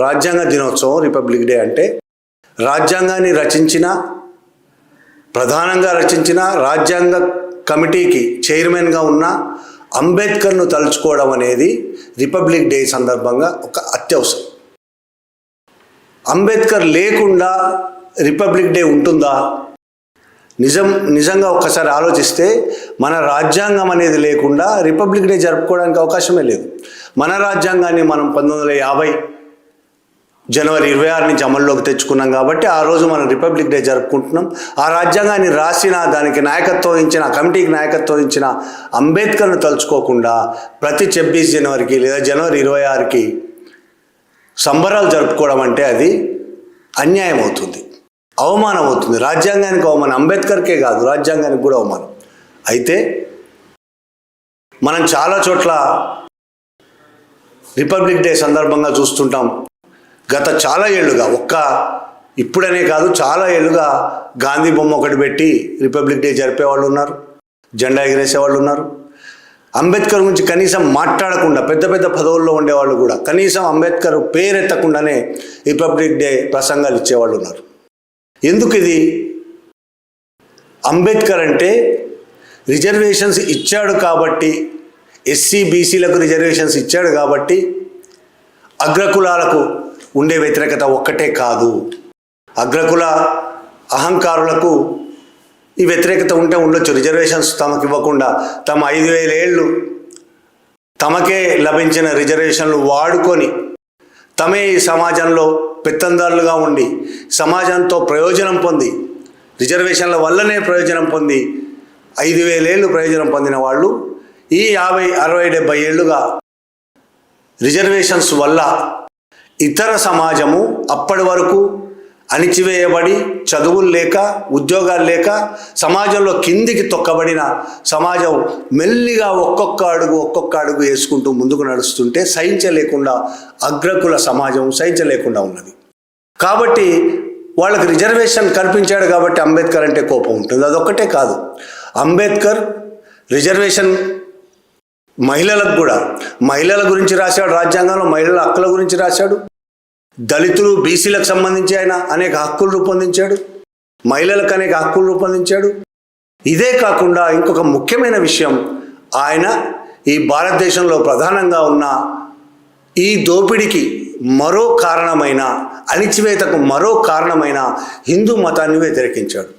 రాజ్యాంగ దినోత్సవం republic day అంటే రాజ్యాంగాన్ని ప్రధానంగా రచించిన రాజ్యాంగ కమిటీకి చైర్మన్గా ఉన్న అంబేద్కర్ను తలుచుకోవడం అనేది రిపబ్లిక్ డే సందర్భంగా ఒక అత్యవసరం. అంబేద్కర్ లేకుండా రిపబ్లిక్ డే ఉంటుందా? నిజంగా ఒక్కసారి ఆలోచిస్తే మన రాజ్యాంగం అనేది లేకుండా రిపబ్లిక్ డే జరుపుకోవడానికి అవకాశమే లేదు. మన రాజ్యాంగాన్ని మనం 1950 జనవరి 26 నుంచి అమల్లోకి తెచ్చుకున్నాం కాబట్టి ఆ రోజు మనం రిపబ్లిక్ డే జరుపుకుంటున్నాం. ఆ రాజ్యాంగాన్ని రాసిన దానికి నాయకత్వం వహించిన కమిటీకి నాయకత్వం వహించిన అంబేద్కర్ను తలుచుకోకుండా ప్రతి 26 జనవరికి లేదా జనవరి 26కి సంబరాలు జరుపుకోవడం అంటే అది అన్యాయం అవుతుంది, అవమానం అవుతుంది. రాజ్యాంగానికి అవమానం, అంబేద్కర్కే కాదు రాజ్యాంగానికి కూడా అవమానం. అయితే మనం చాలా చోట్ల రిపబ్లిక్ డే సందర్భంగా చూస్తుంటాం. గత చాలా ఏళ్ళుగా, ఇప్పుడనే కాదు చాలా ఏళ్ళుగా గాంధీ బొమ్మ ఒకటి పెట్టి రిపబ్లిక్ డే జరిపేవాళ్ళు ఉన్నారు, జెండా ఎగిరేసేవాళ్ళు ఉన్నారు. అంబేద్కర్ గురించి కనీసం మాట్లాడకుండా పెద్ద పెద్ద పదవుల్లో ఉండేవాళ్ళు కూడా కనీసం అంబేద్కర్ పేరెత్తకుండానే రిపబ్లిక్ డే ప్రసంగాలు ఇచ్చేవాళ్ళు ఉన్నారు. ఎందుకు ఇది? అంబేద్కర్ అంటే రిజర్వేషన్స్ ఇచ్చాడు కాబట్టి, ఎస్సీ బీసీలకు రిజర్వేషన్స్ ఇచ్చాడు కాబట్టి అగ్రకులాలకు ఉండే వ్యతిరేకత ఒక్కటే కాదు, అగ్రకుల అహంకారులకు ఈ వ్యతిరేకత ఉంటే ఉండొచ్చు. రిజర్వేషన్స్ తమకు ఇవ్వకుండా తమ 5,000 ఏళ్ళు తమకే లభించిన రిజర్వేషన్లు వాడుకొని తమే ఈ సమాజంలో పెత్తందారులుగా ఉండి సమాజంతో ప్రయోజనం పొంది, రిజర్వేషన్ల వల్లనే ప్రయోజనం పొంది 5,000 ఏళ్ళు ప్రయోజనం పొందిన వాళ్ళు ఈ 50, 60, 70 ఏళ్ళుగా రిజర్వేషన్స్ వల్ల ఇతర సమాజము అప్పటి వరకు అణిచివేయబడి చదువులు లేక ఉద్యోగాలు లేక సమాజంలో కిందికి తొక్కబడిన సమాజం మెల్లిగా ఒక్కొక్క అడుగు వేసుకుంటూ ముందుకు నడుస్తుంటే సహించలేకుండా అగ్రకుల సమాజం సహించలేకుండా ఉన్నది. కాబట్టి వాళ్ళకి రిజర్వేషన్ కల్పించాడు కాబట్టి అంబేద్కర్ అంటే కోపం ఉంటుంది. అదొక్కటే కాదు, అంబేద్కర్ రిజర్వేషన్ మహిళలకు కూడా, మహిళల గురించి రాశాడు రాజ్యాంగంలో, మహిళల హక్కుల గురించి రాశాడు. దళితులు బీసీలకు సంబంధించి ఆయన అనేక హక్కులు రూపొందించాడు, మహిళలకు అనేక హక్కులు రూపొందించాడు. ఇదే కాకుండా ఇంకొక ముఖ్యమైన విషయం, ఆయన ఈ భారతదేశంలో ప్రధానంగా ఉన్న ఈ దోపిడీకి మరో కారణమైన, అణిచివేతకు మరో కారణమైన హిందూ మతాన్ని వ్యతిరేకించాడు.